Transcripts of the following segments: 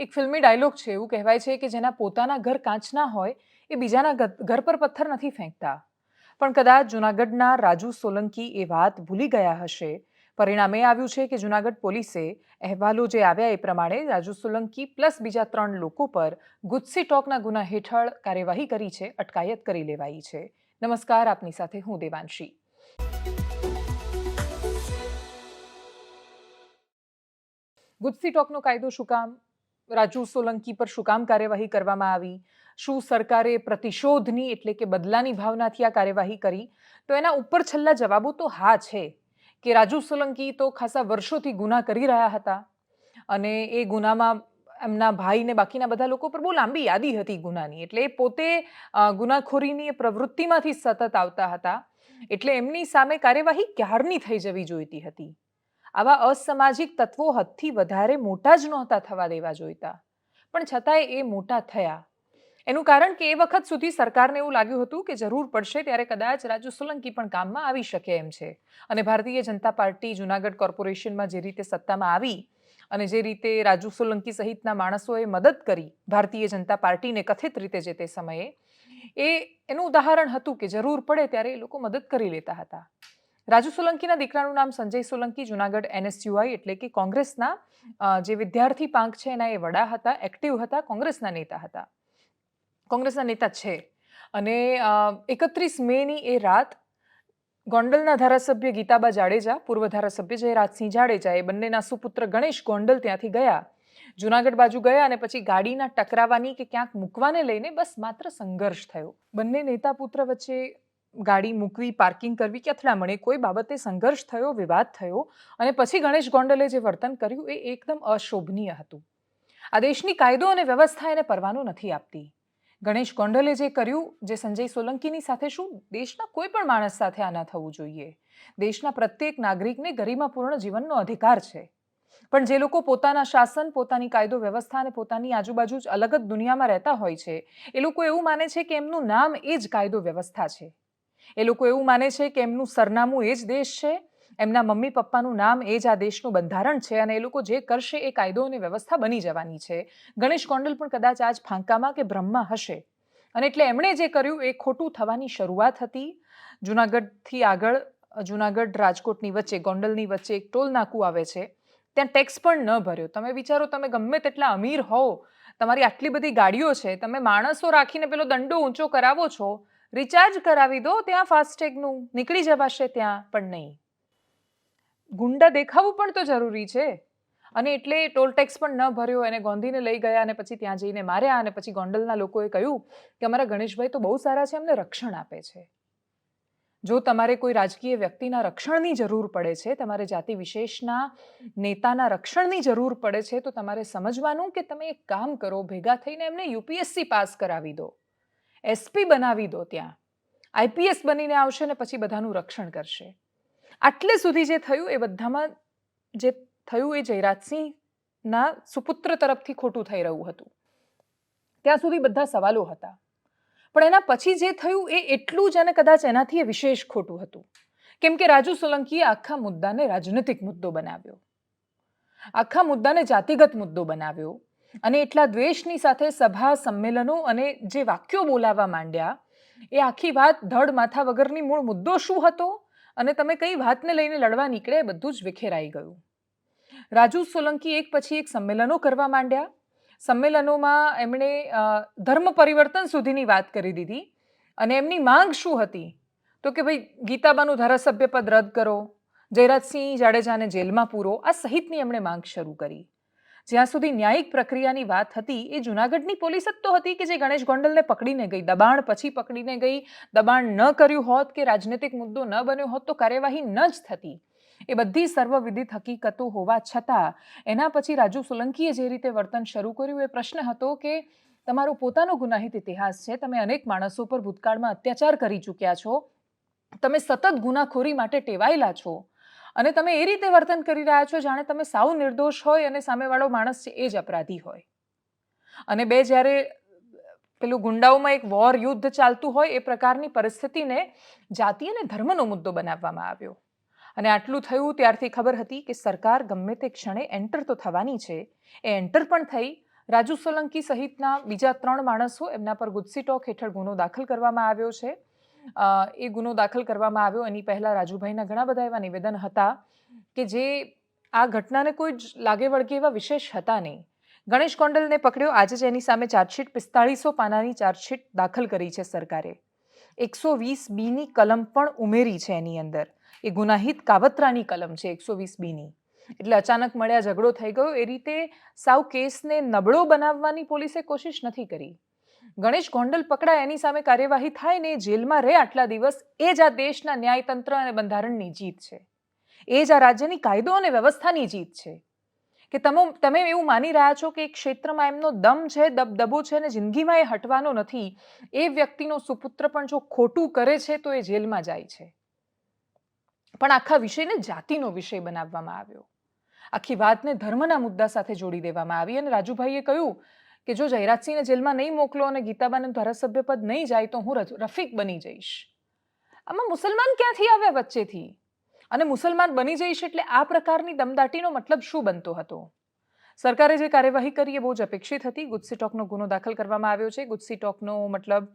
એક ફિલ્મી ડાયલોગ છે, એવું કહેવાય છે કે જેના પોતાના ઘર કાચ ના હોય એ બીજાના ઘર પર પથ્થર નથી ફેંકતા. પણ કદાચ જૂનાગઢના રાજુ સોલંકી એ વાત ભૂલી ગયા હશે. પરિણામે આવ્યું છે કે જૂનાગઢ પોલીસે અહેવાલો જે આવ્યા એ પ્રમાણે રાજુ સોલંકી પ્લસ બીજા 3 લોકો પર ગુજસી ટોકના ગુના હેઠળ કાર્યવાહી કરી છે, અટકાયત કરી લેવાઈ છે. નમસ્કાર, આપની સાથે હું દેવાંશી. ગુજસી ટોકનો કાયદો શું કામ? રાજુ સોલંકી પર શું કામ કાર્યવાહી કરવામાં આવી? શું સરકારે પ્રતિશોધની એટલે કે બદલાની ભાવનાથી આ કાર્યવાહી કરી? તો એના ઉપર છેલ્લા જવાબો તો હા છે કે રાજુ સોલંકી તો ખાસા વર્ષોથી ગુના કરી રહ્યા હતા અને એ ગુનામાં એમના ભાઈ ને બાકીના બધા લોકો પર બહુ લાંબી યાદી હતી ગુનાની. એટલે એ પોતે ગુનાખોરીની પ્રવૃત્તિમાંથી સતત આવતા હતા. એટલે એમની સામે કાર્યવાહી ક્યારની થઈ જવી જોઈતી હતી. આવા અસામાજિક તત્વો હદથી વધારે મોટા જ નહોતા થવા દેવા જોઈતા, પણ છતાંય એ મોટા થયા. એનું કારણ કે એ વખત સુધી સરકારને એવું લાગ્યું હતું કે જરૂર પડશે ત્યારે કદાચ રાજુ સોલંકી પણ કામમાં આવી શકે એમ છે. અને ભારતીય જનતા પાર્ટી જૂનાગઢ કોર્પોરેશનમાં જે રીતે સત્તામાં આવી અને જે રીતે રાજુ સોલંકી સહિતના માણસોએ મદદ કરી ભારતીય જનતા પાર્ટીને કથિત રીતે જે તે સમયે, એનું ઉદાહરણ હતું કે જરૂર પડે ત્યારે એ લોકો મદદ કરી લેતા હતા. રાજુ સોલંકીના દીકરાનું નામ સંજય સોલંકી જૂનાગઢ NSUI એટલે કે કોંગ્રેસના જે વિદ્યાર્થી પાંખ છે એના એ વડા હતા, એક્ટિવ હતા, કોંગ્રેસના નેતા હતા. કોંગ્રેસના નેતા છે. અને 31 મેની એ રાત ગોંડલના ધારાસભ્ય ગીતાબા જાડેજા, પૂર્વ ધારાસભ્ય જયરાજસિંહ જાડેજા, એ બંનેના સુપુત્ર ગણેશ ગોંડલ ત્યાંથી ગયા, જૂનાગઢ બાજુ ગયા અને પછી ગાડીના ટકરાવાની કે ક્યાંક મૂકવાને લઈને બસ માત્ર સંઘર્ષ થયો. બંને નેતા પુત્ર વચ્ચે ગાડી મૂકવી, પાર્કિંગ કરવી કે અથડામણ, કોઈ બાબતે સંઘર્ષ થયો, વિવાદ થયો અને પછી ગણેશ ગોંડલે જે વર્તન કર્યું એ એકદમ અશોભનીય હતું. આ દેશની કાયદો અને વ્યવસ્થા એને પરવાનો નથી આપતી. ગણેશ ગોંડલે જે કર્યું, જે સંજય સોલંકીની સાથે, શું દેશના કોઈ પણ માણસ સાથે આ ન થવું જોઈએ? દેશના પ્રત્યેક નાગરિકને ગરિમાપૂર્ણ જીવનનો અધિકાર છે. પણ જે લોકો પોતાના શાસન, પોતાની કાયદો વ્યવસ્થા અને પોતાની આજુબાજુ જ અલગ જ દુનિયામાં રહેતા હોય છે, એ લોકો એવું માને છે કે એમનું નામ એ જ કાયદો વ્યવસ્થા છે. એ લોકો એવું માને છે કે એમનું સરનામું એ જ દેશ છે, એમના મમ્મી પપ્પાનું નામ એ જ આ દેશનું બંધારણ છે અને એ લોકો જે કરશે એ કાયદો અને વ્યવસ્થા બની જવાની છે. ગણેશ ગોંડલ પણ કદાચ આજ ફાંકામાં કે ભ્રમમાં હશે અને એટલે એમણે જે કર્યું એ ખોટું થવાની શરૂઆત હતી. જૂનાગઢથી આગળ, જૂનાગઢ રાજકોટની વચ્ચે, ગોંડલની વચ્ચે એક ટોલ નાકું આવે છે, ત્યાં ટેક્સ પણ ન ભર્યો. તમે વિચારો, તમે ગમે તેટલા અમીર હોવ, તમારી આટલી બધી ગાડીઓ છે, તમે માણસો રાખીને પેલો દંડો ઊંચો કરાવો છો, રિચાર્જ કરાવી દો ત્યાં ફાસ્ટેગનું, નીકળી જવાશે ત્યાં, પણ નહીં. ગુંડા દેખાવું પણ તો જરૂરી છે. અને એટલે ટોલ ટેક્સ પણ ન ભર્યો, એને ગોંધીને લઈ ગયા અને પછી ત્યાં જઈને માર્યા અને પછી ગોંડલના લોકોએ કહ્યું કે અમારા ગણેશભાઈ તો બહુ સારા છે, અમને રક્ષણ આપે છે. જો તમારે કોઈ રાજકીય વ્યક્તિના રક્ષણની જરૂર પડે છે, તમારે જાતિ વિશેષના નેતાના રક્ષણની જરૂર પડે છે, તો તમારે સમજવાનું કે તમે એક કામ કરો, ભેગા થઈને એમને UPSC પાસ કરાવી દો, SP બનાવી દો, ત્યાં IPS બનીને આવશે ને પછી બધાનું રક્ષણ કરશે. આટલે સુધી જે થયું એ બધામાં જે થયું એ જયરાજસિંહના સુપુત્ર તરફથી ખોટું થઈ રહ્યું હતું. ત્યાં સુધી બધા સવાલો હતા. પણ એના પછી જે થયું એ એટલું જ અને કદાચ એનાથી વિશેષ ખોટું હતું. કેમ કે રાજુ સોલંકીએ આખા મુદ્દાને રાજનૈતિક મુદ્દો બનાવ્યો, આખા મુદ્દાને જાતિગત મુદ્દો બનાવ્યો અને એટલા દ્વેષની સાથે સભા, સંમેલનો અને જે વાક્યો બોલાવવા માંડ્યા, એ આખી વાત ધડ માથા વગરની મૂળ મુદ્દો શું હતો અને તમે કઈ વાતને લઈને લડવા નીકળે, બધું જ વિખેરાઈ ગયું. રાજુ સોલંકી એક પછી એક સંમેલનો કરવા માંડ્યા. સંમેલનોમાં એમણે ધર્મ પરિવર્તન સુધીની વાત કરી દીધી અને એમની માંગ શું હતી? તો કે ભાઈ ગીતાબાનું ધારાસભ્ય પદ રદ કરો, જયરાજસિંહ જાડેજાને જેલમાં પૂરો, આ સહિતની એમણે માંગ શરૂ કરી. જ્યાં સુધી ન્યાયિક પ્રક્રિયાની વાત હતી, એ જૂનાગઢની પોલીસ જ તો હતી કે જે ગણેશ ગોંડલને પકડીને ગઈ, દબાણ પછી પકડીને ગઈ. દબાણ ન કર્યું હોત કે રાજનૈતિક મુદ્દો ન બન્યો હોત તો કાર્યવાહી ન જ થતી. એ બધી સર્વવિદિત હકીકતો હોવા છતાં એના પછી રાજુ સોલંકીએ જે રીતે વર્તન શરૂ કર્યું, એ પ્રશ્ન હતો કે તમારો પોતાનો ગુનાહિત ઇતિહાસ છે, તમે અનેક માણસો પર ભૂતકાળમાં અત્યાચાર કરી ચૂક્યા છો, તમે સતત ગુનાખોરી માટે ટેવાયેલા છો અને તમે એ રીતે વર્તન કરી રહ્યા છો જાણે તમે સાવ નિર્દોષ હોય અને સામેવાળો માણસ છે એ જ અપરાધી હોય. અને બે જ્યારે પેલું ગુંડાઓમાં એક વોર, યુદ્ધ ચાલતું હોય એ પ્રકારની પરિસ્થિતિને જાતિ અને ધર્મનો મુદ્દો બનાવવામાં આવ્યો. અને આટલું થયું ત્યારથી ખબર હતી કે સરકાર ગમે તે ક્ષણે એન્ટર તો થવાની છે. એ એન્ટર પણ થઈ. રાજુ સોલંકી સહિતના બીજા 3 માણસો એમના પર ગુજસી ટોક હેઠળ ગુનો દાખલ કરવામાં આવ્યો છે. એ ગુનો દાખલ કરવામાં આવ્યો એની પહેલાં રાજુભાઈના ઘણા બધા એવા નિવેદન હતા કે જે આ ઘટનાને કોઈ જ લાગે વળગે એવા વિશેષ હતા નહીં. ગણેશ ગોંડલને પકડ્યો, આજે જ એની સામે ચાર્જશીટ 4500 પાનાની ચાર્જશીટ દાખલ કરી છે સરકારે. 120B કલમ પણ ઉમેરી છે એની અંદર. એ ગુનાહિત કાવતરાની કલમ છે 120B. એટલે અચાનક મળ્યા ઝઘડો થઈ ગયો એ રીતે સાવ કેસને નબળો બનાવવાની પોલીસે કોશિશ નથી કરી. ગણેશ ગોંડલ પકડાય એની સામે કાર્યવાહી થાય ને જેલમાં રહે આટલા દિવસ, એ જ આ દેશના ન્યાયતંત્ર અને બંધારણની જીત છે. એ જ આ રાજ્યની કાયદો અને વ્યવસ્થાની જીત છે કે તમે એવું માની રહ્યા છો કે એક ક્ષેત્રમાં એમનો દમ છે, દબદબો છે અને જિંદગીમાં એ હટવાનો નથી. એ વ્યક્તિનો સુપુત્ર પણ જો ખોટું કરે છે તો એ જેલમાં જાય છે. પણ આખા વિષયને જાતિનો વિષય બનાવવામાં આવ્યો. આખી વાતને ધર્મના મુદ્દા સાથે જોડી દેવામાં આવી અને રાજુભાઈએ કહ્યું કે જો જયરાજસિંહને જેલમાં નહીં મોકલો અને ગીતાબાનું ધારાસભ્ય પદ નહીં જાય તો હું રફીક બની જઈશ. આમાં મુસલમાન ક્યાંથી આવ્યા વચ્ચેથી? અને મુસલમાન બની જઈશ એટલે આ પ્રકારની દમદાટીનો મતલબ શું બનતો હતો? સરકારે જે કાર્યવાહી કરી એ બહુ જ અપેક્ષિત હતી. ગુજસી ટોકનો ગુનો દાખલ કરવામાં આવ્યો છે. ગુજસી ટોકનો મતલબ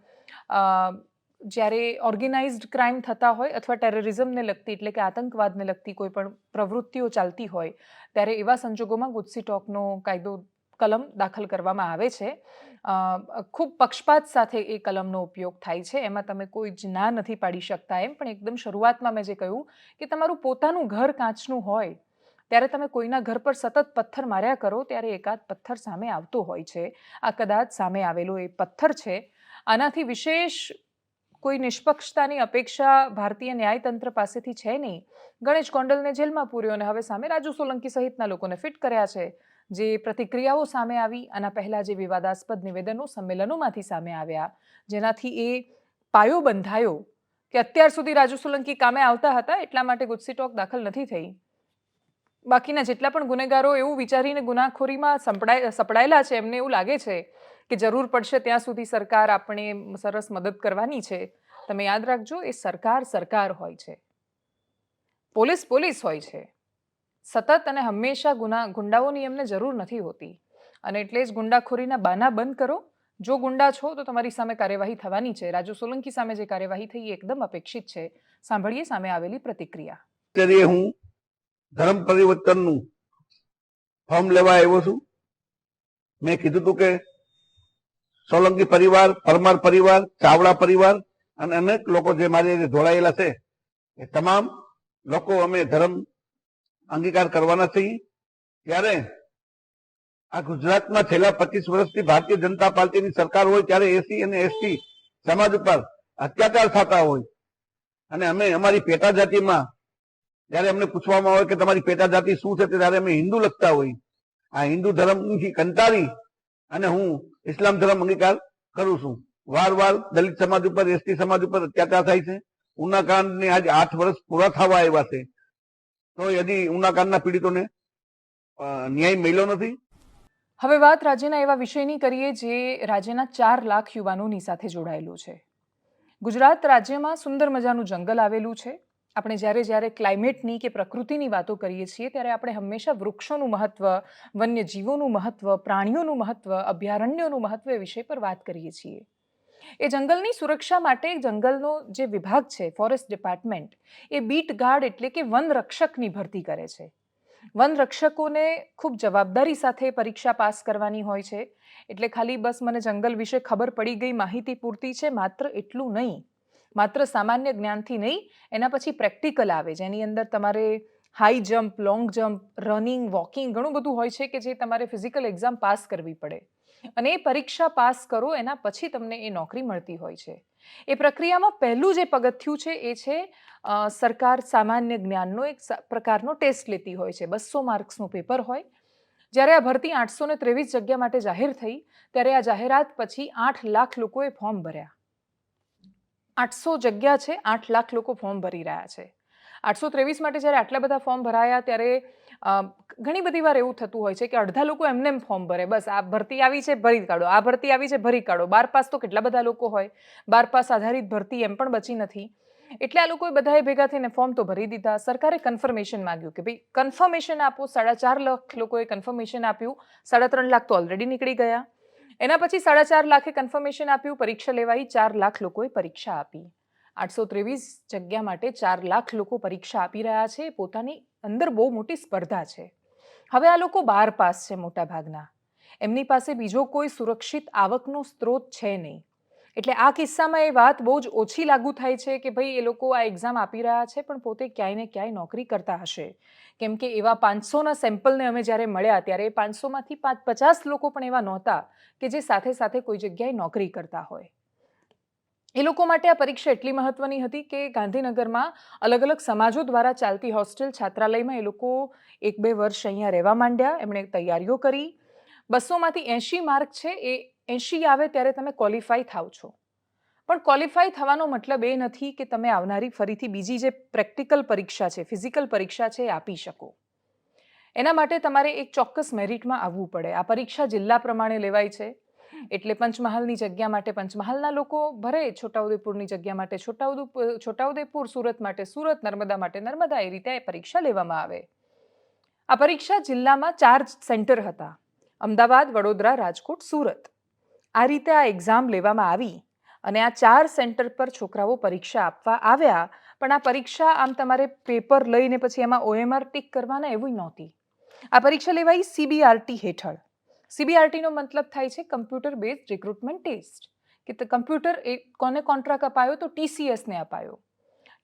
જ્યારે ઓર્ગેનાઇઝડ ક્રાઇમ થતા હોય અથવા ટેરરિઝમને લગતી એટલે કે આતંકવાદને લગતી કોઈ પણ પ્રવૃત્તિઓ ચાલતી હોય ત્યારે એવા સંજોગોમાં ગુજસી ટોકનો કાયદો કલમ દાખલ કરવામાં આવે છે. ખૂબ પક્ષપાત સાથે એ કલમનો ઉપયોગ થાય છે. એમાં તમે કોઈ જ ના નથી પાડી શકતા એમ. પણ એકદમ શરૂઆતમાં મેં જે કહ્યું કે તમારું પોતાનું ઘર કાચનું હોય ત્યારે તમે કોઈના ઘર પર સતત પથ્થર માર્યા કરો ત્યારે એકાદ પથ્થર સામે આવતો હોય છે. આ કદાચ સામે આવેલો એ પથ્થર છે. આનાથી વિશેષ કોઈ નિષ્પક્ષતાની અપેક્ષા ભારતીય ન્યાયતંત્ર પાસેથી છે નહીં. ગણેશ ગોંડલને જેલમાં પૂર્યો અને હવે સામે રાજુ સોલંકી સહિતના લોકોને ફિટ કર્યા છે. જે પ્રતિક્રિયાઓ સામે આવી, આના પહેલાં જે વિવાદાસ્પદ નિવેદનો સંમેલનોમાંથી સામે આવ્યા, જેનાથી એ પાયો બંધાયો કે અત્યાર સુધી રાજુ સોલંકી કામે આવતા હતા એટલા માટે ગુજસી ટોક દાખલ નથી થઈ. બાકીના જેટલા પણ ગુનેગારો એવું વિચારીને ગુનાખોરીમાં સપડાયેલા છે એમને એવું લાગે છે કે જરૂર પડશે ત્યાં સુધી સરકાર આપણે સરસ મદદ કરવાની છે. તમે યાદ રાખજો, એ સરકાર હોય છે, પોલીસ હોય છે. સતત અને હંમેશા ગુંડાઓની એમને જરૂર નથી હોતી. અને એટલે જ ગુંડાખોરીના બાના બંધ કરો. જો ગુંડા છો તો તમારી સામે કાર્યવાહી થવાની છે. રાજુ સોલંકી સામે જે કાર્યવાહી થઈ એ એકદમ અપેક્ષિત છે. સાંભળીએ સામે આવેલી પ્રતિક્રિયા. હું ધર્મ પરિવર્તનનું ફોર્મ લેવા આવ્યો છું. મેં કીધું હતું કે સોલંકી પરિવાર, પરમાર પરિવાર, ચાવડા પરિવાર અને અનેક લોકો જે મારી જોડાયેલા છે એ તમામ લોકો અમે ધર્મ અંગીકાર કરવાના છીએ. ત્યારે આ ગુજરાતમાં છેલ્લા 25 વર્ષથી ભારતીય જનતા પાર્ટીની સરકાર હોય ત્યારે એસી અને એસટી સમાજ ઉપર અત્યાચાર થતા હોય અને અમે અમારી પેટા જાતિમાં જયારે અમને પૂછવામાં આવે કે તમારી પેટા જાતિ શું છે ત્યારે અમે હિન્દુ લખતા હોય. આ હિન્દુ ધર્મથી કંટાળી અને હું ઇસ્લામ ધર્મ અંગીકાર કરું છું. વાર દલિત સમાજ ઉપર, એસટી સમાજ ઉપર અત્યાચાર થાય છે. ઉનાકાંડને આજ 8 વર્ષ પૂરા થવા આવ્યા છે તો હજી ઉનાકાંડના પીડિતોને ન્યાય મળ્યો નથી. હવે વાત રાજ્યના એવા વિષયની કરીએ જે રાજ્યના 4 લાખ યુવાનોની સાથે જોડાયેલું છે. ગુજરાત રાજ્યમાં સુંદર મજાનું જંગલ આવેલું છે. આપણે જ્યારે ક્લાઇમેટની કે પ્રકૃતિની વાતો કરીએ છીએ ત્યારે આપણે હંમેશા વૃક્ષોનું મહત્વ, વન્યજીવોનું મહત્વ, પ્રાણીઓનું મહત્વ, અભયારણ્યોનું મહત્વ એ વિષય પર વાત કરીએ છીએ. એ જંગલની સુરક્ષા માટે જંગલનો જે વિભાગ છે, ફોરેસ્ટ ડિપાર્ટમેન્ટ, એ બીટ ગાર્ડ એટલે કે વન રક્ષકની ભરતી કરે છે. વન રક્ષકોને ખૂબ જવાબદારી સાથે પરીક્ષા પાસ કરવાની હોય છે. એટલે ખાલી બસ મને જંગલ વિશે ખબર પડી ગઈ, માહિતી પૂરતી છે, માત્ર એટલું નહીં. માત્ર સામાન્ય જ્ઞાનથી નહીં, એના પછી પ્રેક્ટિકલ આવે જેની અંદર તમારે high jump, long jump, running, walking ઘણું બધું હોય છે કે જે તમારે ફિઝિકલ એક્ઝામ પાસ કરવી પડે અને એ પરીક્ષા પાસ કરો એના પછી તમને એ નોકરી મળતી હોય છે. એ પ્રક્રિયામાં પહેલું જે પગથિયું છે એ છે સરકાર સામાન્ય જ્ઞાનનો એક પ્રકારનો ટેસ્ટ લેતી હોય છે. 200 માર્ક્સનું પેપર હોય. જ્યારે આ ભરતી 823 જગ્યા માટે જાહેર થઈ ત્યારે આ જાહેરાત પછી 8 લાખ લોકોએ ફોર્મ ભર્યા. 800 જગ્યા છે, 8 લાખ લોકો ફોર્મ ભરી રહ્યા છે. 823 માટે જ્યારે આટલા બધા ફોર્મ ભરાયા ત્યારે ઘણી બધી વાર એવું થતું હોય છે કે અડધા લોકો એમને ફોર્મ ભરે, બસ આ ભરતી આવી છે ભરી કાઢો, આ ભરતી આવી છે ભરી કાઢો. 12 પાસ તો કેટલા બધા લોકો હોય. 12 પાસ આધારિત ભરતી એમ પણ બચી નથી. એટલે આ લોકોએ બધાએ ભેગા થઈને ફોર્મ તો ભરી દીધા. સરકારે કન્ફર્મેશન માંગ્યું કે ભાઈ કન્ફર્મેશન આપો. 4.5 લાખ લોકોએ કન્ફર્મેશન આપ્યું. 3.5 લાખ તો ઓલરેડી નીકળી ગયા. એના પછી 4.5 લાખે કન્ફર્મેશન આપ્યું, પરીક્ષા લેવાઈ, 4 લાખ લોકોએ પરીક્ષા આપી. 823 જગ્યા માટે 4 લાખ લોકો પરીક્ષા આપી રહ્યા છે. પોતાની અંદર બહુ મોટી સ્પર્ધા છે. હવે આ લોકો 12 પાસ છે મોટા ભાગના. એમની પાસે બીજો કોઈ સુરક્ષિત આવકનો સ્ત્રોત છે નહીં. એટલે આ કિસ્સામાં એ વાત બહુ જ ઓછી લાગુ થાય છે કે ભાઈ એ લોકો આ એક્ઝામ આપી રહ્યા છે પણ પોતે ક્યાંય ને ક્યાંય નોકરી કરતા હશે. કેમ કે એવા 500ના સેમ્પલને અમે જ્યારે મળ્યા ત્યારે એ 500માંથી 50 લોકો પણ એવા નહોતા કે જે સાથે સાથે કોઈ જગ્યાએ નોકરી કરતા હોય. એ લોકો માટે આ પરીક્ષા એટલી મહત્વની હતી કે ગાંધીનગરમાં અલગ અલગ સમાજો દ્વારા ચાલતી હોસ્ટેલ છાત્રાલયમાં એ લોકો 1-2 વર્ષ અહીંયા રહેવા માંડ્યા. એમણે તૈયારીઓ કરી. 200માંથી 80 માર્ક છે, એ 80 આવે ત્યારે તમે ક્વોલિફાય થાવ છો. પણ ક્વોલિફાય થવાનો મતલબ એ નથી કે તમે આવનારી ફરીથી બીજી જે પ્રેક્ટિકલ પરીક્ષા છે, ફિઝિકલ પરીક્ષા છે, એ આપી શકો. એના માટે તમારે એક ચોક્કસ મેરિટમાં આવવું પડે. આ પરીક્ષા જિલ્લા પ્રમાણે લેવાય છે. એટલે પંચમહાલની જગ્યા માટે પંચમહાલના લોકો ભરે, છોટાઉદેપુરની જગ્યા માટે છોટાઉદેપુર, સુરત માટે સુરત, નર્મદા માટે નર્મદા, એ રીતે પરીક્ષા લેવામાં આવે. આ પરીક્ષા જિલ્લામાં 4 સેન્ટર હતા: અમદાવાદ, વડોદરા, રાજકોટ, સુરત. આ રીતે આ એક્ઝામ લેવામાં આવી અને આ 4 સેન્ટર પર છોકરાઓ પરીક્ષા આપવા આવ્યા. પણ આ પરીક્ષા આમ તમારે પેપર લઈને પછી એમાં OMR ટીક કરવાના એવું નહોતી. આ પરીક્ષા લેવાઈ CBRT હેઠળ. CBRTનો મતલબ થાય છે કમ્પ્યુટર બેઝડ રિક્રુટમેન્ટ ટેસ્ટ. કે કમ્પ્યુટર કોને કોન્ટ્રાક્ટ અપાયો? તો TCSને અપાયો.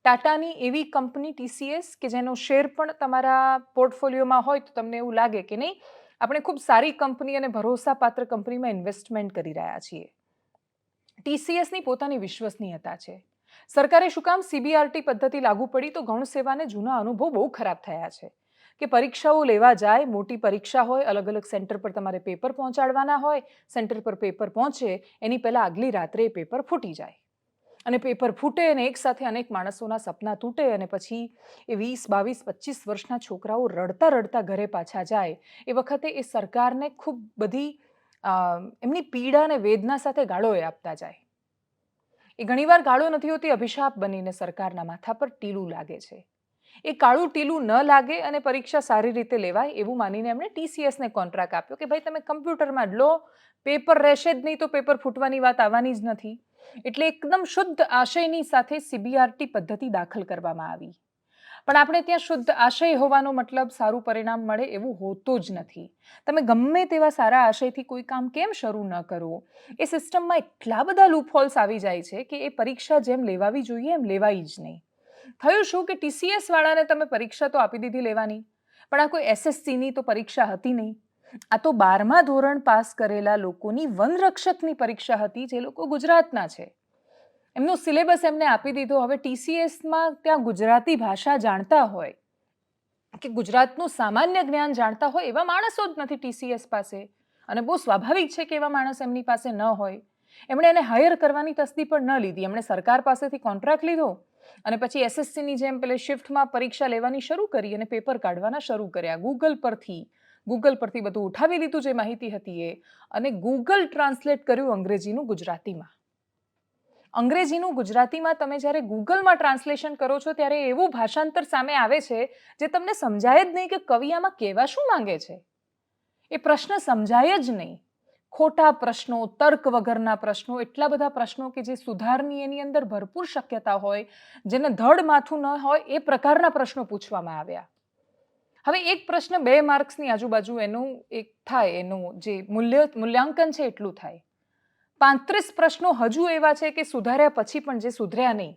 ટાટાની એવી કંપની TCS કે જેનો શેર પણ તમારા પોર્ટફોલિયોમાં હોય તો તમને એવું લાગે કે નહીં, આપણે ખૂબ સારી કંપની અને ભરોસાપાત્ર કંપનીમાં ઇન્વેસ્ટમેન્ટ કરી રહ્યા છીએ. TCSની પોતાની વિશ્વસનીયતા છે. સરકારે શું કામ CBRT પદ્ધતિ લાગુ પડી? તો ગૌણ સેવાને જૂના અનુભવ બહુ ખરાબ થયા છે કે પરીક્ષાઓ લેવા જાય, મોટી પરીક્ષા હોય, અલગ અલગ સેન્ટર પર તમારે પેપર પહોંચાડવાના હોય, સેન્ટર પર પેપર પહોંચે એની પહેલાં આગલી રાત્રે એ પેપર ફૂટી જાય અને પેપર ફૂટે અને એકસાથે અનેક માણસોના સપના તૂટે અને પછી એ 20, 22, 25 વર્ષના છોકરાઓ રડતા રડતા ઘરે પાછા જાય. એ વખતે એ સરકારને ખૂબ બધી એમની પીડા અને વેદના સાથે ગાળો એ આપતા જાય. એ ઘણીવાર ગાળો નથી હોતી, અભિશાપ બનીને સરકારના માથા પર ટીલું લાગે છે. એ કાળું ટીલું ન લાગે અને પરીક્ષા સારી રીતે લેવાય એવું માનીને એમણે TCSને કોન્ટ્રાક્ટ આપ્યો કે ભાઈ તમે કમ્પ્યુટરમાં જ લો, પેપર રહેશે જ નહીં તો પેપર ફૂટવાની વાત આવવાની જ નથી. એટલે એકદમ શુદ્ધ આશયની સાથે CBRT પદ્ધતિ દાખલ કરવામાં આવી. પણ આપણે ત્યાં શુદ્ધ આશય હોવાનો મતલબ સારું પરિણામ મળે એવું હોતું જ નથી. તમે ગમે તેવા સારા આશયથી કોઈ કામ કેમ શરૂ ન કરો, એ સિસ્ટમમાં એટલા બધા લૂપહોલ્સ આવી જાય છે કે એ પરીક્ષા જેમ લેવાવી જોઈએ એમ લેવાય જ નહીં. થયું શું કે TCS વાળાને તમે પરીક્ષા તો આપી દીધી લેવાની, પણ આ કોઈ SSCની તો પરીક્ષા હતી નહીં. આ તો 12મા ધોરણ પાસ કરેલા લોકોની વનરક્ષકની પરીક્ષા હતી, જે લોકો ગુજરાતના છે. એમનો સિલેબસ એમને આપી દીધો. હવે TCSમાં ત્યાં ગુજરાતી ભાષા જાણતા હોય કે ગુજરાતનું સામાન્ય જ્ઞાન જાણતા હોય એવા માણસો જ નથી TCS પાસે, અને બહુ સ્વાભાવિક છે કે એવા માણસ એમની પાસે ન હોય. એમણે એને હાયર કરવાની તસ્દી પણ ન લીધી. એમણે સરકાર પાસેથી કોન્ટ્રાક્ટ લીધો અને પછી SSCની જેમ પેલે શિફ્ટમાં પરીક્ષા લેવાની શરૂ કરી અને પેપર કાઢવાના શરૂ કર્યા. ગૂગલ પરથી બધું ઉઠાવી લીધું જે માહિતી હતી એ, અને ગૂગલ ટ્રાન્સલેટ કર્યું અંગ્રેજીનું ગુજરાતીમાં. અંગ્રેજીનું ગુજરાતીમાં તમે જ્યારે ગૂગલમાં ટ્રાન્સલેશન કરો છો ત્યારે એવું ભાષાંતર સામે આવે છે જે તમને સમજાય જ નહીં કે કવિ આમાં કહેવા શું માંગે છે. એ પ્રશ્ન સમજાય જ નહીં. ખોટા પ્રશ્નો, તર્ક વગરના પ્રશ્નો, એટલા બધા પ્રશ્નો કે જે સુધારની એની અંદર ભરપૂર શક્યતા હોય, જેને ધડ માથું ન હોય એ પ્રકારના પ્રશ્નો પૂછવામાં આવ્યા. હવે એક પ્રશ્ન 2 માર્ક્સની આજુબાજુ એનું એક થાય, એનું જે મૂલ્યાંકન છે એટલું થાય. 35 પ્રશ્નો હજુ એવા છે કે સુધાર્યા પછી પણ જે સુધર્યા નહીં.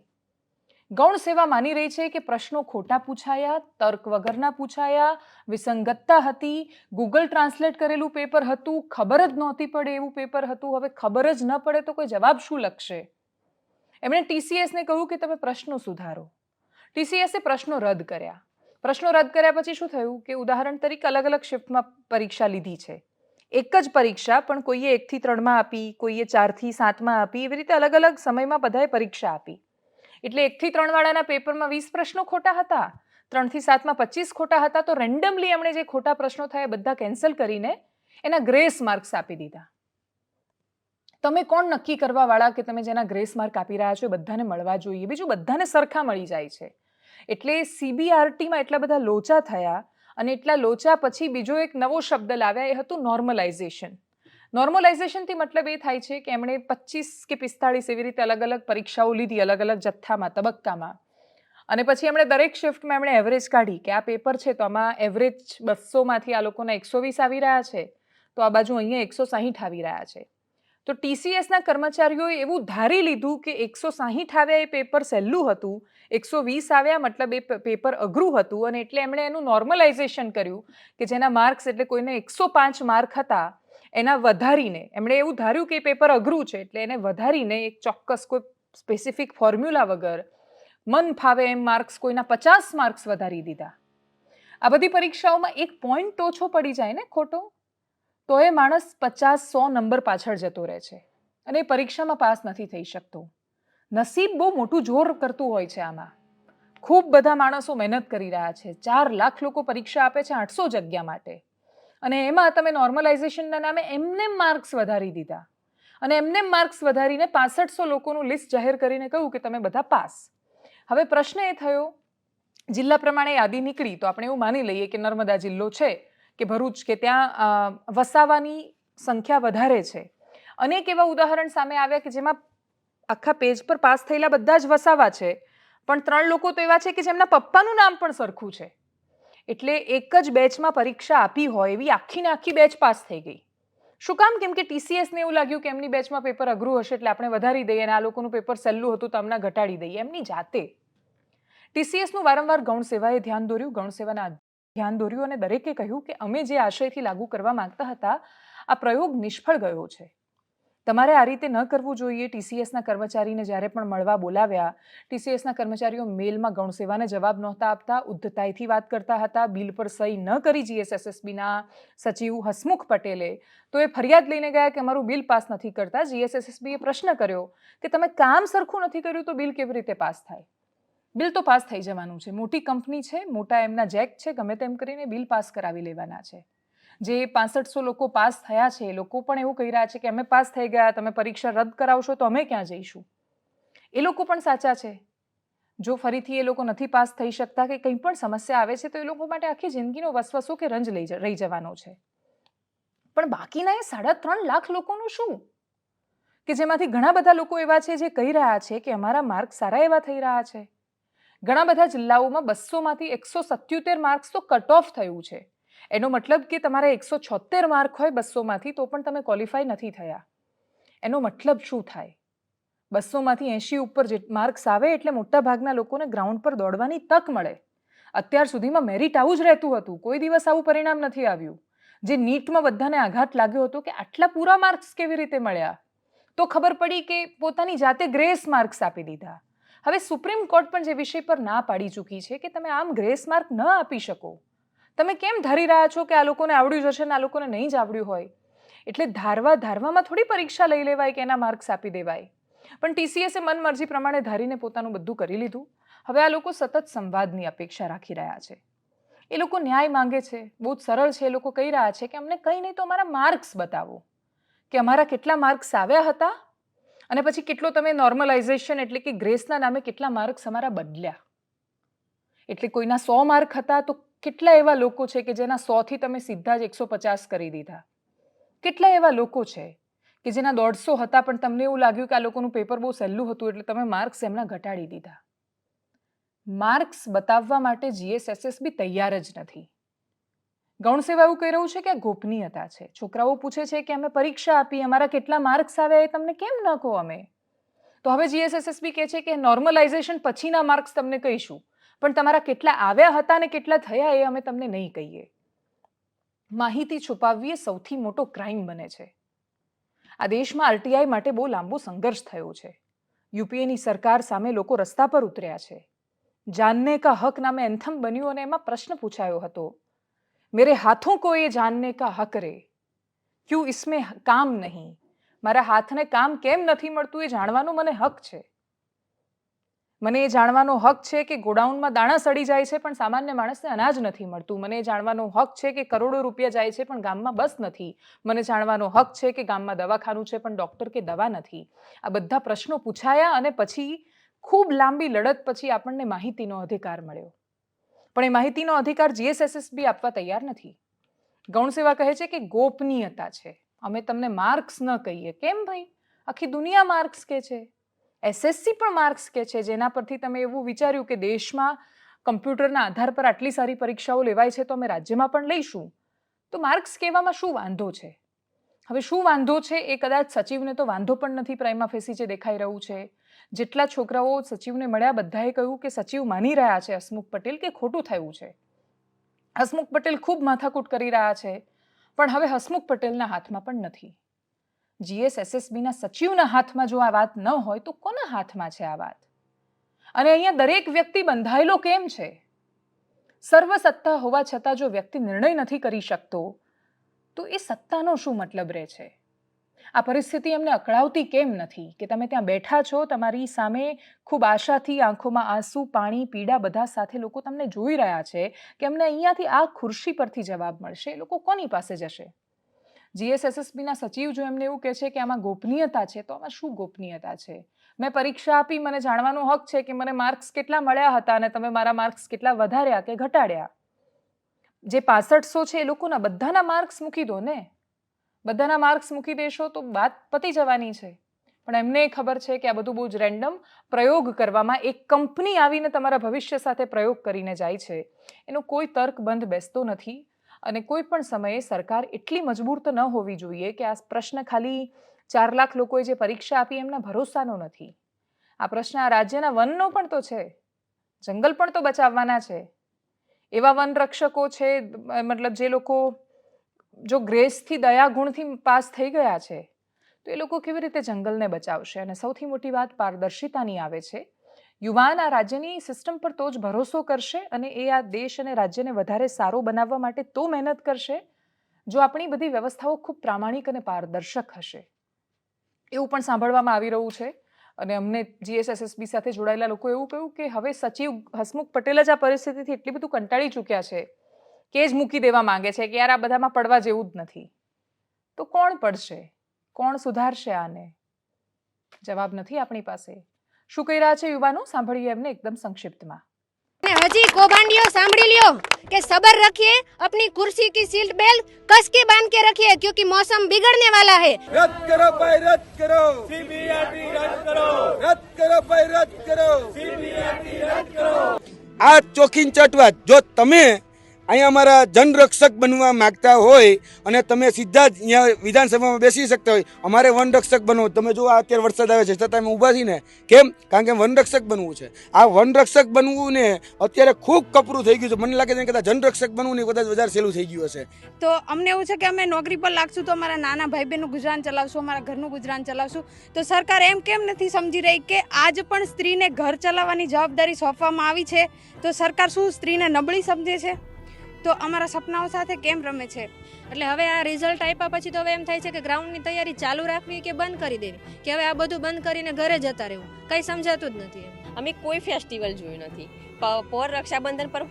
ગૌણ સેવા માની રહી છે કે પ્રશ્નો ખોટા પૂછાયા, તર્ક વગરના પૂછાયા, વિસંગતતા હતી, ગૂગલ ટ્રાન્સલેટ કરેલું પેપર હતું, ખબર જ નહોતી પડે એવું પેપર હતું. હવે ખબર જ ન પડે તો કોઈ જવાબ શું લખશે? એમણે TCSને કહ્યું કે તમે પ્રશ્નો સુધારો. TCSએ પ્રશ્નો રદ કર્યા. પ્રશ્નો રદ કર્યા પછી શું થયું કે ઉદાહરણ તરીકે અલગ અલગ શિફ્ટમાં પરીક્ષા લીધી છે. એક જ પરીક્ષા પણ કોઈએ 1 થી 3માં આપી, કોઈએ 4 થી 7માં આપી, એવી રીતે અલગ અલગ સમયમાં બધાએ પરીક્ષા આપી. એટલે 1 થી 3 વાળાના પેપરમાં 20 પ્રશ્નો ખોટા હતા, 3 થી 7માં 25 ખોટા હતા. તો રેન્ડમલી એમણે જે ખોટા પ્રશ્નો થયા બધા કેન્સલ કરીને એના ગ્રેસ માર્ક્સ આપી દીધા. તમે કોણ નક્કી કરવા વાળા કે તમે જેના ગ્રેસ માર્ક આપી રહ્યા છો એ બધાને મળવા જોઈએ? બીજું બધાને સરખા મળી જાય છે. એટલે CBRTમાં એટલા બધા લોચા થયા અને એટલા લોચા પછી બીજો એક નવો શબ્દ લાવ્યા, એ હતું નોર્મલાઇઝેશન. નોર્મલાઇઝેશનથી મતલબ એ થાય છે કે એમણે 25 કે 45 એવી રીતે અલગ અલગ પરીક્ષાઓ લીધી, અલગ અલગ જથ્થામાં, તબક્કામાં. અને પછી એમણે દરેક શિફ્ટમાં એમણે એવરેજ કાઢી કે આ પેપર છે તો આમાં એવરેજ 200માંથી આ લોકોના 120 આવી રહ્યા છે, તો આ બાજુ અહીંયા 160 આવી રહ્યા છે. તો TCSના કર્મચારીઓએ એવું ધારી લીધું કે 160 આવ્યા એ પેપર સહેલું હતું, 120 આવ્યા મતલબ એ પેપર અઘરું હતું, અને એટલે એમણે એનું નોર્મલાઇઝેશન કર્યું કે જેના માર્ક્સ એટલે કોઈને 105 માર્ક હતા એના વધારીને એમણે એવું ધાર્યું કે એ પેપર અઘરું છે એટલે એને વધારીને એક ચોક્કસ કોઈ સ્પેસિફિક ફોર્મ્યુલા વગર મન ફાવે એમ માર્ક્સ કોઈના 50 માર્ક્સ વધારી દીધા. આ બધી પરીક્ષાઓમાં એક પોઈન્ટ ઓછો પડી જાય ને ખોટો, તો એ માણસ 50-100 નંબર પાછળ જતો રહે છે અને એ પરીક્ષામાં પાસ નથી થઈ શકતો. નસીબ બહુ મોટું જોર કરતું હોય છે આમાં. ખૂબ બધા માણસો મહેનત કરી રહ્યા છે. 4 લાખ લોકો પરીક્ષા આપે છે 800 જગ્યા માટે, અને એમાં તમે નોર્મલાઇઝેશનના નામે એમને માર્ક્સ વધારી દીધા અને એમને માર્ક્સ વધારીને 6500 લોકોનું લિસ્ટ જાહેર કરીને કહ્યું કે તમે બધા પાસ. હવે પ્રશ્ન એ થયો, જિલ્લા પ્રમાણે યાદી નીકળી તો આપણે એવું માની લઈએ કે નર્મદા જિલ્લો છે કે ભરૂચ, કે ત્યાં વસાવાની સંખ્યા વધારે છે. અનેક એવા ઉદાહરણ સામે આવ્યા કે જેમાં આખા પેજ પર પાસ થયેલા બધા જ વસાવા છે, પણ 3 લોકો તો એવા છે કે જેમના પપ્પાનું નામ પણ સરખું છે. એટલે એક જ બેચમાં પરીક્ષા આપી હોય એવી આખીને આખી બેચ પાસ થઈ ગઈ. શું કામ? કેમ કે TCSને એવું લાગ્યું કે એમની બેચમાં પેપર અઘરું હશે એટલે આપણે વધારી દઈએ, અને આ લોકોનું પેપર સહેલું હતું તો અમને ઘટાડી દઈએ. એમની જાતે TCSનું વારંવાર ગૌણ સેવાએ ધ્યાન દોર્યું અને દરેકે કહ્યું કે અમે જે આશયથી લાગુ કરવા માંગતા હતા આ પ્રયોગ નિષ્ફળ ગયો છે. તમારે આ રીતે ન કરવું જોઈએ. TCSના કર્મચારીને જ્યારે પણ મળવા બોલાવ્યા, TCSના કર્મચારીઓ મેલમાં ગૌણ સેવાને જવાબ નહોતા આપતા, ઉદ્ધતાઈથી વાત કરતા હતા. બિલ પર સહી ન કરી GSSSBના સચિવ હસમુખ પટેલે તો એ ફરિયાદ લઈને ગયા કે અમારું બિલ પાસ નથી કરતા. GSSSBએ પ્રશ્ન કર્યો કે તમે કામ સરખું નથી કર્યું તો બિલ કેવી રીતે પાસ થાય? બિલ તો પાસ થઈ જવાનું છે. મોટી કંપની છે, મોટા એમના જેક છે, ગમે તેમ કરીને બિલ પાસ કરાવી લેવાના છે. જે 6500 લોકો પાસ થયા છે એ લોકો પણ એવું કહી રહ્યા છે કે અમે પાસ થઈ ગયા, તમે પરીક્ષા રદ કરાવશો તો અમે ક્યાં જઈશું? એ લોકો પણ સાચા છે. જો ફરીથી એ લોકો નથી પાસ થઈ શકતા કે કંઈ પણ સમસ્યા આવે છે તો એ લોકો માટે આખી જિંદગીનો વસવસો કે રંજ રહી જવાનો છે. પણ બાકીના એ 3.5 લાખ લોકોનું શું? કે જેમાંથી ઘણા બધા લોકો એવા છે જે કહી રહ્યા છે કે અમારા માર્ક સારા એવા થઈ રહ્યા છે. ઘણા બધા જિલ્લાઓમાં 200માંથી 177 માર્ક્સ તો કટ ઓફ થયું છે. એનો મતલબ કે તમારે 176 માર્ક હોય 200માંથી તો પણ તમે ક્વોલિફાય નથી થયા. એનો મતલબ શું થાય? 200માંથી 80 ઉપર જે માર્ક્સ આવે એટલે મોટા ભાગના લોકોને ગ્રાઉન્ડ પર દોડવાની તક મળે. અત્યાર સુધીમાં મેરિટ આવું જ રહેતું હતું, કોઈ દિવસ આવું પરિણામ નથી આવ્યું. જે નીટમાં બધાને આઘાત લાગ્યો હતો કે આટલા પૂરા માર્ક્સ કેવી રીતે મળ્યા, તો ખબર પડી કે પોતાની જાતે ગ્રેસ માર્ક્સ આપી દીધા. હવે સુપ્રીમ કોર્ટ પણ જે વિષય પર ના પાડી ચૂકી છે કે તમે આમ ગ્રેસ માર્ક ન આપી શકો. તમે કેમ ધારી રહ્યા છો કે આ લોકોને આવડ્યું જશે ને આ લોકોને નહીં જ આવડ્યું હોય? એટલે ધારવામાં થોડી પરીક્ષા લઈ લેવાય કે એના માર્ક્સ આપી દેવાય. પણ TCSએ મનમરજી પ્રમાણે ધારીને પોતાનું બધું કરી લીધું. હવે આ લોકો સતત સંવાદની અપેક્ષા રાખી રહ્યા છે. એ લોકો ન્યાય માંગે છે. બહુ જ સરળ છે. એ લોકો કહી રહ્યા છે કે અમને કંઈ નહીં તો અમારા માર્ક્સ બતાવો, કે અમારા કેટલા માર્ક્સ આવ્યા હતા અને પછી કેટલો તમે નોર્મલાઇઝેશન એટલે કે ગ્રેસના નામે કેટલા માર્ક્સ અમારા બદલ્યા. એટલે કોઈના 100 માર્ક હતા તો કેટલા એવા લોકો છે કે જેના 100થી તમે સીધા જ 150 કરી દીધા? કેટલા એવા લોકો છે કે જેના 150 હતા પણ તમને એવું લાગ્યું કે આ લોકોનું પેપર બહુ સહેલું હતું એટલે તમે માર્ક્સ એમના ઘટાડી દીધા? માર્ક્સ બતાવવા માટે GSSSB તૈયાર જ નથી. ગૌણ સેવા એવું કહી રહ્યું છે કે આ ગોપનીયતા છે. છોકરાઓ પૂછે છે કે અમે પરીક્ષા આપી, અમારા કેટલા માર્ક્સ આવ્યા એ તમને કેમ ન કહો અમે? તો હવે GSSSB કહે છે કે નોર્મલાઇઝેશન પછીના માર્ક્સ તમને કહીશું, પણ તમારા કેટલા આવ્યા હતા અને કેટલા થયા એ અમે તમને નહીં કહીએ. માહિતી છુપાવવી એ સૌથી મોટો ક્રાઇમ બને છે. આ દેશમાં RTI માટે બહુ લાંબો સંઘર્ષ થયો છે. UPAની સરકાર સામે લોકો રસ્તા પર ઉતર્યા છે. जानने का हक નામે એન્થમ બન્યું અને એમાં પ્રશ્ન પૂછાયો હતો, मेरे हाथों को ये जानने का हक रे, क्यों इसमें काम नहीं? મારા હાથને કામ કેમ નથી મળતું એ જાણવાનો મને હક છે. મને એ જાણવાનો હક છે કે ગોડાઉનમાં દાણા સડી જાય છે પણ સામાન્ય માણસને અનાજ નથી મળતું. મને એ જાણવાનો હક છે કે કરોડો રૂપિયા જાય છે પણ ગામમાં બસ નથી. મને જાણવાનો હક છે કે ગામમાં દવાખાનું છે પણ ડૉક્ટર કે દવા નથી. આ બધા પ્રશ્નો પૂછાયા અને પછી ખૂબ લાંબી લડત પછી આપણને માહિતીનો અધિકાર મળ્યો. પણ એ માહિતીનો અધિકાર GSSSB આપવા તૈયાર નથી. ગૌણ સેવા કહે છે કે ગોપનીયતા છે. અમે તમને માર્ક્સ ન કહીએ. કેમ ભાઈ? આખી દુનિયા માર્ક્સ કે છે. SSC પણ માર્ક્સ કે છે, જેના પરથી તમે એવું વિચાર્યું કે દેશમાં કમ્પ્યુટરના આધાર પર આટલી સારી પરીક્ષાઓ લેવાય છે તો અમે રાજ્યમાં પણ લઈશું. તો માર્ક્સ કહેવામાં શું વાંધો છે? હવે શું વાંધો છે એ કદાચ સચિવને તો વાંધો પણ નથી પ્રાઇમા ફેસી જે દેખાઈ રહ્યું છે. જેટલા છોકરાઓ સચિવને મળ્યા બધાએ કહ્યું કે સચિવ માની રહ્યા છે હસમુખ પટેલ કે ખોટું થયું છે. હસમુખ પટેલ ખૂબ માથાકૂટ કરી રહ્યા છે પણ હવે હસમુખ પટેલના હાથમાં પણ નથી. GSSSBના સચિવના હાથમાં જો આ વાત ન હોય તો કોના હાથમાં છે આ વાત? અને અહીંયા દરેક વ્યક્તિ બંધાયેલો કેમ છે? સર્વ સત્તા હોવા છતાં જો વ્યક્તિ નિર્ણય નથી કરી શકતો તો એ સત્તાનો શું મતલબ રહે છે? આ પરિસ્થિતિ એમને અકળાવતી કેમ નથી કે તમે ત્યાં બેઠા છો, તમારી સામે ખૂબ આશાથી આંખોમાં આંસુ, પાણી, પીડા બધા સાથે લોકો તમને જોઈ રહ્યા છે કે અમને અહીંયાથી આ ખુરશી પરથી જવાબ મળશે. એ લોકો કોની પાસે જશે? GSSSBના સચિવ જો એમને એવું કહે છે કે આમાં ગોપનીયતા છે તો આમાં શું ગોપનીયતા છે? મેં પરીક્ષા આપી, મને જાણવાનો હક છે કે મને માર્ક્સ કેટલા મળ્યા હતા અને તમે મારા માર્ક્સ કેટલા વધાર્યા કે ઘટાડ્યા. જે 6500 છે એ લોકોના બધાના માર્ક્સ મૂકી દો ને. બધાના માર્ક્સ મૂકી દેશો તો વાત પતી જવાની છે. પણ એમને ખબર છે કે આ બધું બહુ જ રેન્ડમ પ્રયોગ કરવામાં એક કંપની આવીને તમારા ભવિષ્ય સાથે પ્રયોગ કરીને જાય છે. એનો કોઈ તર્ક બંધ બેસતો નથી. અને કોઈ પણ સમયે સરકાર એટલી મજબૂર તો ન હોવી જોઈએ કે આ પ્રશ્ન ખાલી 4 લાખ લોકોએ જે પરીક્ષા આપી એમના ભરોસાનો નથી. આ પ્રશ્ન આ રાજ્યના વનનો પણ તો છે. જંગલ પણ તો બચાવવાના છે. એવા વન રક્ષકો છે, મતલબ જે લોકો જો ગ્રેસથી, દયા ગુણથી પાસ થઈ ગયા છે તો એ લોકો કેવી રીતે જંગલને બચાવશે? અને સૌથી મોટી વાત પારદર્શિતાની આવે છે. યુવાન આ રાજ્યની સિસ્ટમ પર તો જ ભરોસો કરશે અને એ આ દેશ અને રાજ્યને વધારે સારો બનાવવા માટે તો મહેનત કરશે જો આપણી બધી વ્યવસ્થાઓ ખૂબ પ્રામાણિક અને પારદર્શક હશે. એવું પણ સાંભળવામાં આવી રહ્યું છે. અને અમને GSSSB સાથે જોડાયેલા લોકો એવું કહ્યું કે હવે સચિવ હસમુખ પટેલ જ આ પરિસ્થિતિથી એટલી બધું કંટાળી ચૂક્યા છે કે જ મૂકી દેવા માંગે છે કે યાર આ બધામાં પડવા જેવું જ નથી. તો કોણ પડશે? કોણ સુધારશે આને? જવાબ નથી આપણી પાસે. શું કહી રહ્યા છે યુવાનો? સાંભળીએ એમને એકદમ સંક્ષિપ્તમાં. हजी कौभांडियों सांभળી लियो कि सबर रखिए, अपनी कुर्सी की सीट बेल्ट कस के बांध के रखिए क्योंकि मौसम बिगड़ने वाला है. रद्द करो भाई, रद्द करो सीबीआईटी, रद्द करो रद्द करो भाई, रद्द करो सीबीआईटी, रद्द करो. આ ચોખીન ચટવાત જો તમે અહીંયા અમારા જનરક્ષક બનવા માંગતા હોય અને તમે સીધા જ અહીંયા વિધાનસભામાં બેસી શકતા હોય, અમારે વનરક્ષક બનવું. તમે જો આ અત્યારે વરસાદ આવે છે છતાં અમે ઊભા છીએ ને, કેમ? કારણ કે વનરક્ષક બનવું છે. આ વનરક્ષક બનવું ને અત્યારે ખૂબ કપરું થઈ ગયું છે. મને લાગે છે કે કદાચ જનરક્ષક બનવું ને કદાચ વધારે સહેલું થઈ ગયું હશે. તો અમને એવું છે કે અમે નોકરી પર લાગશું તો અમારા નાના ભાઈ બહેનનું ગુજરાન ચલાવશું, અમારા ઘરનું ગુજરાન ચલાવશું. તો સરકાર એમ કેમ નથી સમજી રહી કે આજ પણ સ્ત્રીને ઘર ચલાવવાની જવાબદારી સોંપવામાં આવી છે તો સરકાર શું સ્ત્રીને નબળી સમજે છે? તો અમારા સપનાઓ સાથે કેમ રમે છે? એટલે હવે આ રિઝલ્ટ આપ્યા પછી તો હવે એમ થાય છે કે ગ્રાઉન્ડની તૈયારી ચાલુ રાખવી કે બંધ કરી દેવી, કે હવે આ બધું બંધ કરીને ઘરે જતા રહેવું, કંઈ સમજાતું જ નથી. અમે કોઈ ફેસ્ટિવલ જોયું નથી. પર રક્ષાબંધન પર,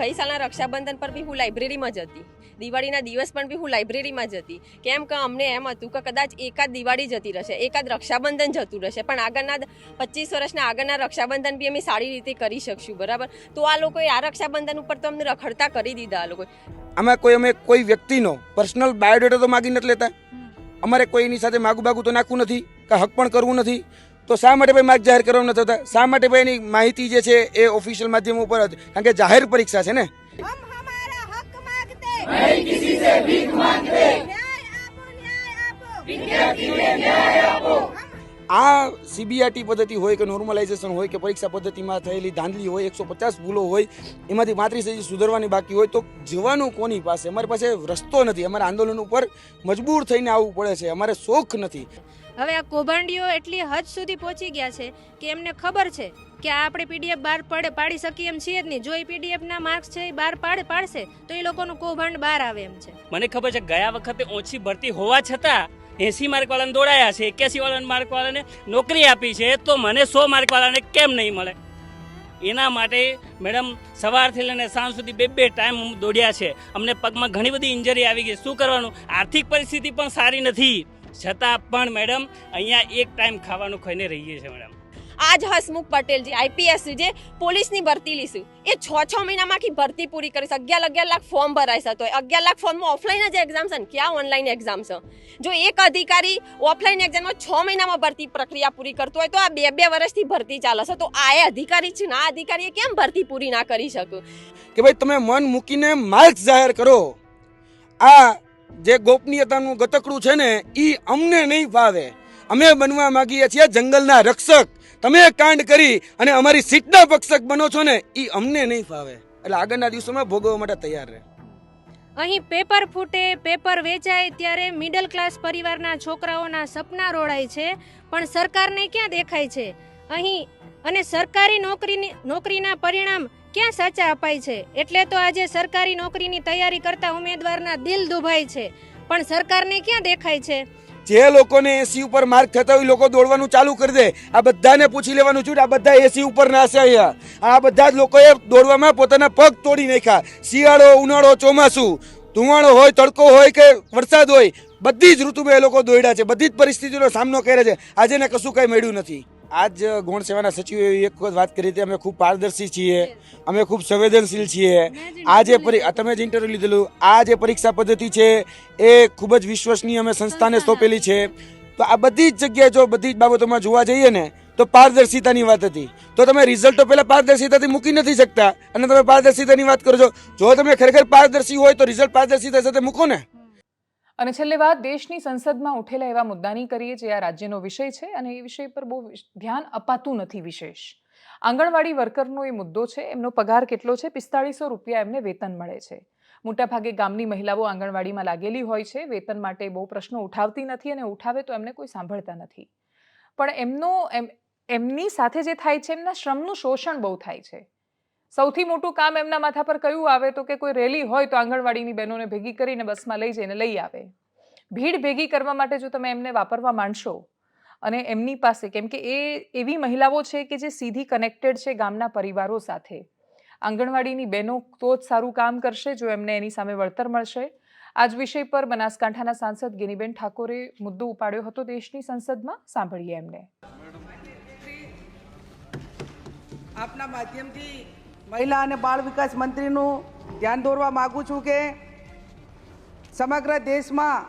ગઈ સાલના રક્ષાબંધન પર બી હું લાઇબ્રેરીમાં જ હતી. દિવાળીના દિવસ પણ બી હું લાઇબ્રેરીમાં જ હતી. કેમ કે અમને એમ હતું કે કદાચ એકાદ દિવાળી જતી રહેશે, એકાદ રક્ષાબંધન જતું રહેશે, પણ આગળના 25 વર્ષના આગળના રક્ષાબંધન બી અમે સારી રીતે કરી શકશું. બરાબર? તો આ લોકોએ આ રક્ષાબંધન ઉપર તો અમને રખડતા કરી દીધા. આ લોકોએ આમાં અમે કોઈ વ્યક્તિનો પર્સનલ બાયોડેટા તો માગી નથી લેતા. અમારે કોઈની સાથે માગું તો નાખવું નથી કે હક પણ કરવું નથી. તો શા માટે ભાઈ માર્ક જાહેર કરવા નથી થતા? શા માટે ભાઈ એની માહિતી જે છે એ ઓફિશિયલ માધ્યમો ઉપર જ? કારણ કે જાહેર પરીક્ષા છે ને. हम हमारा हक मांगते नहीं किसी से भीख मांगते, न्याय आपो विद्यार्थीओं न्याय आपो. આ CBRT પદ્ધતિ હોય કે નોર્મલાઇઝેશન હોય કે પરીક્ષા પદ્ધતિમાં થયેલી ધાંધલી હોય, 150 ભૂલો હોય, એમાંથી 35 સુધારવાની બાકી હોય તો જવાનું કોની પાસે? અમારી પાસે રસ્તો નથી. અમારે આંદોલન ઉપર મજબૂર થઈને આવવું પડે છે. અમારે શોખ નથી. હવે આ કૌભાંડીઓ એટલી હદ સુધી પહોંચી ગયા છે કે એમને ખબર છે કે આ આપણે PDF બહાર પાડી શકીએ એમ છીએ જ નહીં. જો એ PDFના માર્ક્સ છે એ બહાર પાડશે તો એ લોકોનું કૌભાંડ બહાર આવે એમ છે. મને ખબર છે ગયા વખતે ઓછી ભરતી હોવા છતાં 80 માર્કવાળાને દોડાયા છે, 81 માર્કવાળાને નોકરી આપી છે, તો મને 100 માર્કવાળાને કેમ નહીં મળે? એના માટે મેડમ સવારથી લઈને સાંજ સુધી બે ટાઈમ દોડ્યા છે. અમને પગમાં ઘણી બધી ઇન્જરી આવી ગઈ. શું કરવાનું? આર્થિક પરિસ્થિતિ પણ સારી નથી, છતાં પણ મેડમ અહીંયા એક ટાઈમ ખાવાનું ખાઈને રહીએ છીએ મેડમ. આજ હસમુખ પટેલજી આઈપીએસ જે પોલીસની ભરતી લીશું એ 6 મહિનામાં આખી ભરતી પૂરી કરીશ. 11 લાખ ફોર્મ ભરાય છે, તો 11 લાખ ફોર્મમાં ઓફલાઈન જ એક્ઝામ છે ને ક્યાં ઓનલાઈન એક્ઝામ છે? જો એક અધિકારી ઓફલાઈન એક્ઝામમાં 6 મહિનામાં ભરતી પ્રક્રિયા પૂરી કરતો હોય તો આ 2 વર્ષથી ભરતી ચાલે છે, તો આ અધિકારી છે ને આ અધિકારીએ કેમ ભરતી પૂરી ના કરી શકે? કે ભાઈ તમે મન મૂકીને માર્ક્સ જાહેર કરો. આ જે ગોપનીયતાનું ગતકડું છે ને એ અમને નહીં ફાવે. અમે બનવા માંગીએ છીએ જંગલના રક્ષક. તમે કાંડ કરી અને અમારી સીટના પક્ષક બનો છો ને એ અમને નહીં ફાવે. એટલે આગળના દિવસોમાં ભોગવવા માટે તૈયાર રહે. અહીં પેપર ફૂટે, પેપર વેચાય ત્યારે મિડલ ક્લાસ પરિવારના છોકરાઓના સપના રોડાય છે, પણ સરકારને ક્યાં દેખાય છે અહીં? અને સરકારી નોકરીના પરિણામ ક્યાં સાચા અપાય છે? એટલે તો આજે સરકારી નોકરીની તૈયારી કરતા ઉમેદવારના દિલ દુભાય છે, પણ સરકારને ક્યાં દેખાય છે? જે લોકોને એસી ઉપર માર્ક થતા હોય લોકો દોડવાનું ચાલુ કરી દે. આ બધાને પૂછી લેવાનું છું, આ બધા એસી ઉપર ના છે અહીંયા. આ બધા જ લોકોએ દોડવામાં પોતાના પગ તોડી નાખ્યા. શિયાળો, ઉનાળો, ચોમાસું, ધુમાડો હોય, તડકો હોય કે વરસાદ હોય, બધી જ ઋતુમાં એ લોકો દોડ્યા છે, બધી જ પરિસ્થિતિનો સામનો કરે છે. આજે ને કશું કંઈ મળ્યું નથી. આજ ગૌણ સેવાના સચિવે એક વખત વાત કરી હતી, અમે ખૂબ પારદર્શી છીએ, અમે ખૂબ સંવેદનશીલ છીએ. આ જે તમે જ ઇન્ટરવ્યુ લીધેલું, આ જે પરીક્ષા પદ્ધતિ છે એ ખૂબ જ વિશ્વસનીય અમે સંસ્થાને સોંપેલી છે. તો આ બધી જ જગ્યાએ જો બધી જ બાબતોમાં જોવા જઈએ ને તો પારદર્શિતાની વાત હતી. તો તમે રિઝલ્ટો પહેલા પારદર્શિતાથી મૂકી નથી શકતા અને તમે પારદર્શિતાની વાત કરો છો. જો તમે ખરેખર પારદર્શી હોય તો રિઝલ્ટ પારદર્શિતા સાથે મૂકો ને. અને છેલ્લે વાત દેશની સંસદમાં ઉઠેલા એવા મુદ્દાની કરીએ જે આ રાજ્યનો વિષય છે અને એ વિષય પર બહુ ધ્યાન અપાતું નથી વિશેષ. આંગણવાડી વર્કરનો એ મુદ્દો છે. એમનો પગાર કેટલો છે? 4500 રૂપિયા એમને વેતન મળે છે. મોટાભાગે ગામની મહિલાઓ આંગણવાડીમાં લાગેલી હોય છે, વેતન માટે બહુ પ્રશ્નો ઉઠાવતી નથી અને ઉઠાવે તો એમને કોઈ સાંભળતા નથી. પણ એમની સાથે જે થાય છે એમના શ્રમનું શોષણ બહુ થાય છે. સૌથી મોટું કામ એમના માથા પર કયું આવે તો કે કોઈ રેલી હોય તો આંગણવાડીની બહેનોને ભેગી કરીને બસમાં લઈ જઈને લઈ આવે. ભીડ ભેગી કરવા માટે જો તમે એમને વાપરવા માંડશો અને એમની પાસે, કેમ કે એ એવી મહિલાઓ છે કે જે સીધી કનેક્ટેડ છે ગામના પરિવારો સાથે, આંગણવાડીની બહેનો તો જ સારું કામ કરશે જો એમને એની સામે વળતર મળશે. આ જ વિષય પર બનાસકાંઠાના સાંસદ ગિનીબેન ઠાકોરે મુદ્દો ઉપાડ્યો હતો દેશની સંસદમાં. સાંભળીએ એમને. આપના માધ્યમથી મહિલા અને બાળ વિકાસ મંત્રીનું ધ્યાન દોરવા માગું છું કે સમગ્ર દેશમાં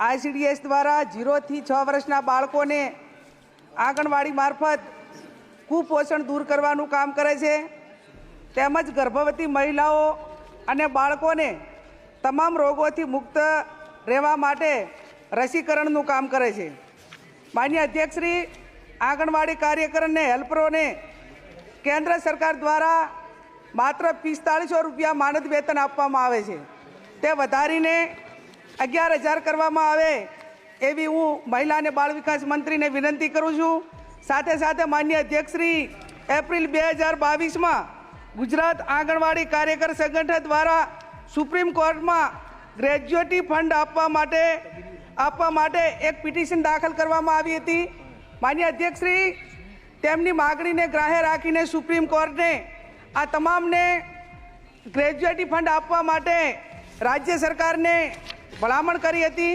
આઈસીડીએસ દ્વારા 0 થી 6 વર્ષના બાળકોને આંગણવાડી મારફત કુપોષણ દૂર કરવાનું કામ કરે છે, તેમજ ગર્ભવતી મહિલાઓ અને બાળકોને તમામ રોગોથી મુક્ત રહેવા માટે રસીકરણનું કામ કરે છે. માનનીય અધ્યક્ષશ્રી, આંગણવાડી કાર્યકર અને હેલ્પરોને કેન્દ્ર સરકાર દ્વારા માત્ર 4500 રૂપિયા માનદ વેતન આપવામાં આવે છે. તે વધારીને 11,000 કરવામાં આવે એવી હું મહિલા અને બાળ વિકાસ મંત્રીને વિનંતી કરું છું. સાથે સાથે માનનીય અધ્યક્ષશ્રી, એપ્રિલ 2022માં ગુજરાત આંગણવાડી કાર્યકર સંગઠન દ્વારા સુપ્રીમ કોર્ટમાં ગ્રેજ્યુએટી ફંડ આપવા માટે એક પિટિશન દાખલ કરવામાં આવી હતી. માનનીય અધ્યક્ષશ્રી, તેમની માગણીને ગ્રાહ્ય રાખીને સુપ્રીમ કોર્ટે આ તમામને ગ્રેજ્યુએટી ફંડ આપવા માટે રાજ્ય સરકારને ભલામણ કરી હતી.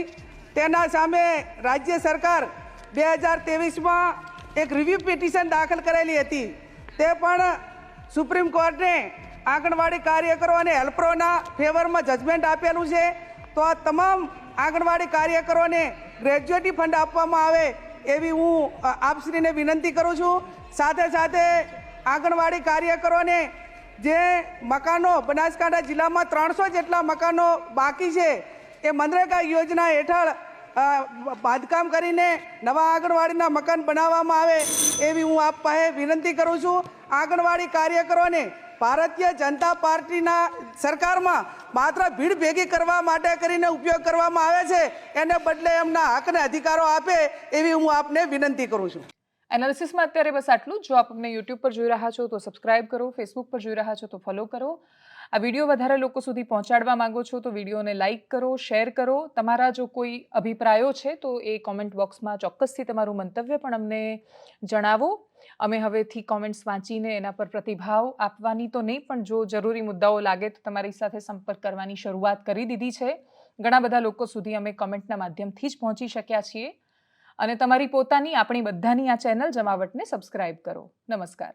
તેના સામે રાજ્ય સરકાર 2023માં એક રિવ્યુ પિટિશન દાખલ કરેલી હતી. તે પણ સુપ્રીમ કોર્ટે આંગણવાડી કાર્યકરો અને હેલ્પરોના ફેવરમાં જજમેન્ટ આપેલું છે. તો આ તમામ આંગણવાડી કાર્યકરોને ગ્રેજ્યુએટી ફંડ આપવામાં આવે એવી હું આપશ્રીને વિનંતી કરું છું. સાથે સાથે આંગણવાડી કાર્યકરોને જે મકાનો બનાસકાંઠા જિલ્લામાં 300 જેટલા મકાનો બાકી છે એ મનરેગા યોજના હેઠળ બાંધકામ કરીને નવા આંગણવાડીના મકાન બનાવવામાં આવે એવી હું આપ પાસે વિનંતી કરું છું. આંગણવાડી કાર્યકરોને ભારતીય જનતા પાર્ટીના સરકારમાં માત્ર ભીડ ભેગી કરવા માટે કરીને ઉપયોગ કરવામાં આવે છે, એને બદલે એમના હક અને અધિકારો આપે એવી હું આપને વિનંતી કરું છું. એનાલિસિસમાં અત્યારે બસ આટલું જ. જો આપ અમને યુટ્યુબ પર જોઈ રહ્યા છો તો સબસ્ક્રાઇબ કરો, ફેસબુક પર જોઈ રહ્યા છો તો ફોલો કરો આ વિડીયો વધારે લોકો સુધી પહોંચાડવા માંગો છો તો વિડીયોને લાઇક કરો, શેર કરો. તમારા જો કોઈ અભિપ્રાયો છે તો એ કોમેન્ટ બોક્સમાં ચોક્કસથી તમારું મંતવ્ય પણ અમને જણાવો. અમે હવેથી કોમેન્ટ્સ વાંચીને એના પર પ્રતિભાવ આપવાની તો નહીં, પણ જો જરૂરી મુદ્દાઓ લાગે તો તમારી સાથે સંપર્ક કરવાની શરૂઆત કરી દીધી છે. ઘણા બધા લોકો સુધી અમે કોમેન્ટના માધ્યમથી જ પહોંચી શક્યા છીએ. અને તમારી પોતાની, આપણી બધાની આ ચેનલ જમાવટને સબસ્ક્રાઇબ કરો. નમસ્કાર.